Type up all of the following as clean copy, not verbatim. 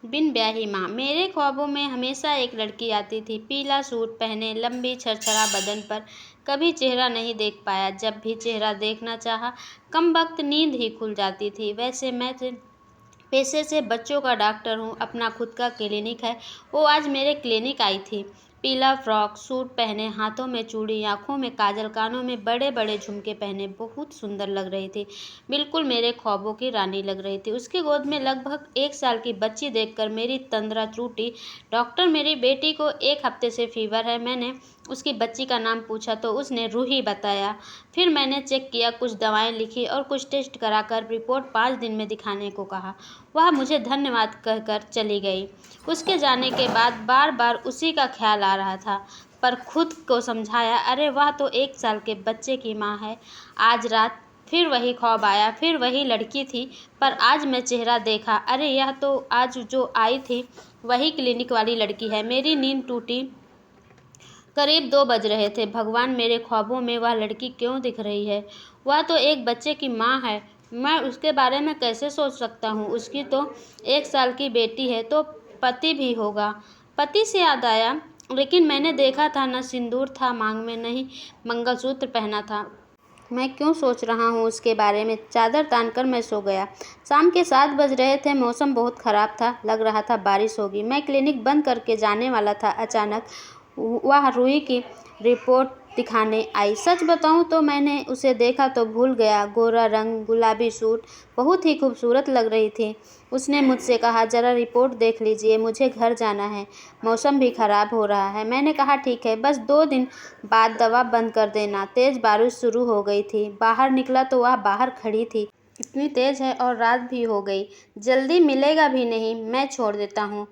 बिन ब्याही माँ। मेरे ख्वाबों में हमेशा एक लड़की आती थी, पीला सूट पहने, लंबी छरछरा बदन पर। कभी चेहरा नहीं देख पाया, जब भी चेहरा देखना चाहा, कमबख्त नींद ही खुल जाती थी। वैसे मैं तो पेशे से बच्चों का डॉक्टर हूँ, अपना खुद का क्लिनिक है। वो आज मेरे क्लिनिक आई थी, पीला फ्रॉक सूट पहने, हाथों में चूड़ी, आंखों में काजल, कानों में बड़े बड़े झुमके पहने बहुत सुंदर लग रही थी। बिल्कुल मेरे ख्वाबों की रानी लग रही थी। उसकी गोद में लगभग 1 साल की बच्ची देखकर मेरी तंद्रा टूटी। डॉक्टर, मेरी बेटी को 1 हफ्ते से फीवर है। मैंने उसकी बच्ची का नाम पूछा तो उसने रूही बताया। फिर मैंने चेक किया, कुछ दवाएं लिखी और कुछ टेस्ट कराकर रिपोर्ट 5 दिन में दिखाने को कहा। वह मुझे धन्यवाद कहकर चली गई। उसके जाने के बाद बार बार उसी का ख्याल आ रहा था, पर खुद को समझाया, अरे वह तो 1 साल के बच्चे की माँ है। आज रात फिर वही ख्वाब आया, फिर वही लड़की थी, पर आज मैं चेहरा देखा, अरे यह तो आज जो आई थी वही क्लिनिक वाली लड़की है। मेरी नींद टूटी। करीब 2 बज रहे थे। भगवान, मेरे ख्वाबों में वह लड़की क्यों दिख रही है? वह तो एक बच्चे की माँ है। मैं उसके बारे में कैसे सोच सकता हूँ? उसकी तो 1 साल की बेटी है, तो पति भी होगा। पति से याद आया, लेकिन मैंने देखा था न सिंदूर था मांग में, न ही मंगलसूत्र पहना था। मैं क्यों सोच रहा हूँ उसके बारे में? चादर तानकर मैं सो गया। शाम के 7 बज रहे थे। मौसम बहुत खराब था, लग रहा था बारिश होगी। मैं क्लिनिक बंद करके जाने वाला था, अचानक वह रूही की रिपोर्ट दिखाने आई। सच बताऊं तो मैंने उसे देखा तो भूल गया। गोरा रंग, गुलाबी सूट, बहुत ही खूबसूरत लग रही थी। उसने मुझसे कहा, जरा रिपोर्ट देख लीजिए, मुझे घर जाना है, मौसम भी खराब हो रहा है। मैंने कहा, ठीक है, बस 2 दिन बाद दवा बंद कर देना। तेज बारिश शुरू हो गई थी। बाहर निकला तो वह बाहर खड़ी थी। इतनी तेज है और रात भी हो गई, जल्दी मिलेगा भी नहीं, मैं छोड़ देता हूँ।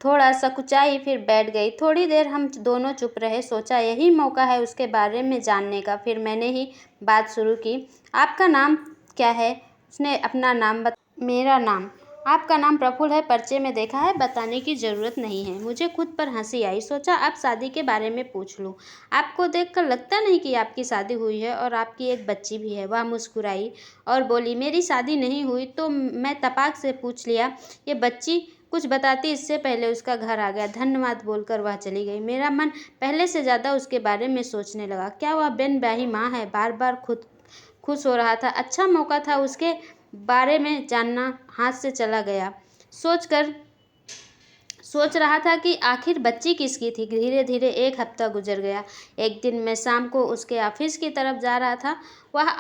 थोड़ा सकुचाई, फिर बैठ गई। थोड़ी देर हम दोनों चुप रहे। सोचा यही मौका है उसके बारे में जानने का। फिर मैंने ही बात शुरू की, आपका नाम क्या है? उसने अपना नाम मेरा नाम, आपका नाम प्रफुल्ल है, पर्चे में देखा है, बताने की ज़रूरत नहीं है। मुझे खुद पर हंसी आई। सोचा आप शादी के बारे में पूछ लूँ। आपको देखकर लगता नहीं कि आपकी शादी हुई है और आपकी एक बच्ची भी है। वह मुस्कुराई और बोली, मेरी शादी नहीं हुई। तो मैं तपाक से पूछ लिया, ये बच्ची? कुछ बताती इससे पहले उसका घर आ गया। धन्यवाद बोलकर वह चली गई। मेरा मन पहले से ज़्यादा उसके बारे में सोचने लगा। क्या वह बिन ब्याही माँ है? बार बार खुद खुश हो रहा था। अच्छा मौका था उसके बारे में जानना। हाथ से चला गया। सोच रहा था कि आखिर बच्ची किसकी थी। धीरे धीरे 1 हफ्ता गुजर गया। एक दिन मैं शाम को उसके ऑफिस की तरफ जा रहा था। वह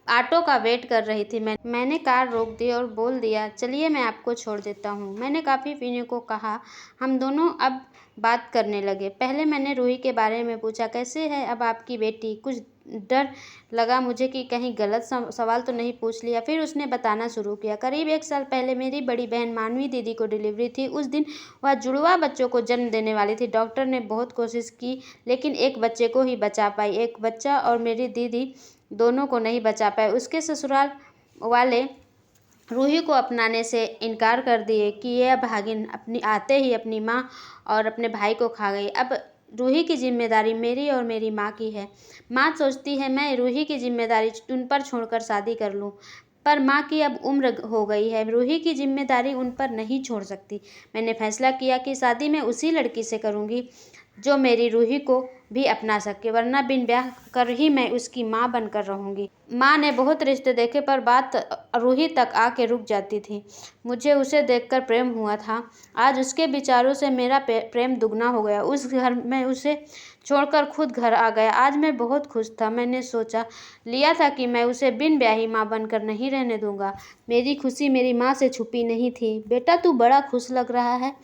ऑटो का वेट कर रही थी। मैंने कार रोक दी और बोल दिया, चलिए मैं आपको छोड़ देता हूँ। मैंने कॉफ़ी पीने को कहा। हम दोनों अब बात करने लगे। पहले मैंने रूही के बारे में पूछा, कैसे है अब आपकी बेटी? कुछ डर लगा मुझे कि कहीं गलत सवाल तो नहीं पूछ लिया। फिर उसने बताना शुरू किया। करीब 1 साल पहले मेरी बड़ी बहन मानवी दीदी को डिलीवरी थी। उस दिन वह जुड़वा बच्चों को जन्म देने वाली थी। डॉक्टर ने बहुत कोशिश की, लेकिन एक बच्चे को ही बचा पाई। एक बच्चा और मेरी दीदी दोनों को नहीं बचा पाए। उसके ससुराल वाले रूही को अपनाने से इनकार कर दिए कि यह भागिन अपनी आते ही अपनी माँ और अपने भाई को खा गई। अब रूही की जिम्मेदारी मेरी और मेरी माँ की है। माँ सोचती है मैं रूही की जिम्मेदारी उन पर छोड़कर शादी कर लूँ, पर माँ की अब उम्र हो गई है, रूही की जिम्मेदारी उन पर नहीं छोड़ सकती। मैंने फैसला किया कि शादी मैं उसी लड़की से करूँगी जो मेरी रूही को भी अपना सके, वरना बिन ब्याह कर ही मैं उसकी माँ बनकर रहूँगी। माँ ने बहुत रिश्ते देखे, पर बात रूही तक आके रुक जाती थी। मुझे उसे देखकर प्रेम हुआ था। आज उसके विचारों से मेरा प्रेम दुगना हो गया। उस घर में उसे छोड़कर खुद घर आ गया। आज मैं बहुत खुश था। मैंने सोचा लिया था कि मैं उसे बिन ब्याही माँ बनकर नहीं रहने दूंगा। मेरी खुशी मेरी माँ से छुपी नहीं थी। बेटा, तू बड़ा खुश लग रहा है।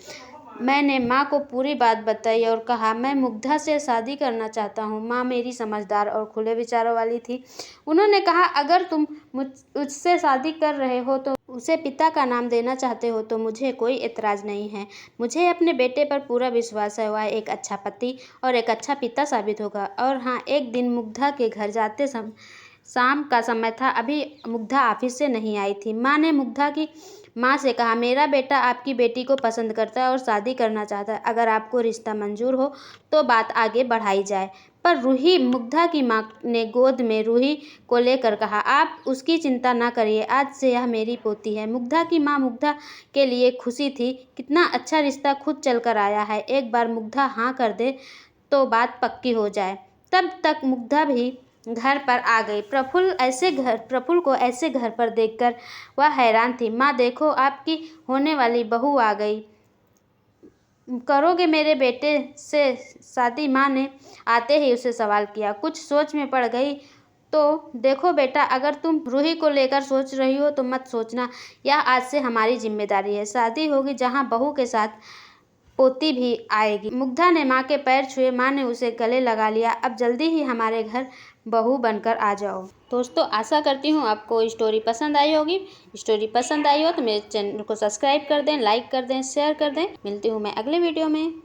मैंने माँ को पूरी बात बताई और कहा, मैं मुग्धा से शादी करना चाहता हूँ। माँ मेरी समझदार और खुले विचारों वाली थी। उन्होंने कहा, अगर तुम मुझसे शादी कर रहे हो तो उसे पिता का नाम देना चाहते हो तो मुझे कोई एतराज़ नहीं है। मुझे अपने बेटे पर पूरा विश्वास है। वह एक अच्छा पति और एक अच्छा पिता साबित होगा। और हाँ, एक दिन मुग्धा के घर जाते शाम का समय था। अभी मुग्धा ऑफिस से नहीं आई थी। माँ ने मुग्धा की माँ से कहा, मेरा बेटा आपकी बेटी को पसंद करता है और शादी करना चाहता है। अगर आपको रिश्ता मंजूर हो तो बात आगे बढ़ाई जाए। पर रूही, मुग्धा की माँ ने गोद में रूही को लेकर कहा, आप उसकी चिंता ना करिए, आज से यह मेरी पोती है। मुग्धा की माँ मुग्धा के लिए खुशी थी, कितना अच्छा रिश्ता खुद चलकर आया है। एक बार मुग्धा हाँ कर दे तो बात पक्की हो जाए। तब तक मुग्धा भी घर पर आ गई। प्रफुल्ल को ऐसे घर पर देखकर वह हैरान थी। माँ देखो, आपकी होने वाली बहू आ गई, करोगे मेरे बेटे से शादी? माँ ने आते ही उसे सवाल किया। कुछ सोच में पड़ गई तो देखो बेटा, अगर तुम रूही को लेकर सोच रही हो तो मत सोचना, यह आज से हमारी जिम्मेदारी है। शादी होगी जहाँ बहू के साथ पोती भी आएगी। मुग्धा ने माँ के पैर छुए, माँ ने उसे गले लगा लिया। अब जल्दी ही हमारे घर बहू बनकर आ जाओ। दोस्तों, आशा करती हूँ आपको स्टोरी पसंद आई होगी। स्टोरी पसंद आई हो तो मेरे चैनल को सब्सक्राइब कर दें, लाइक कर दें, शेयर कर दें। मिलती हूँ मैं अगले वीडियो में।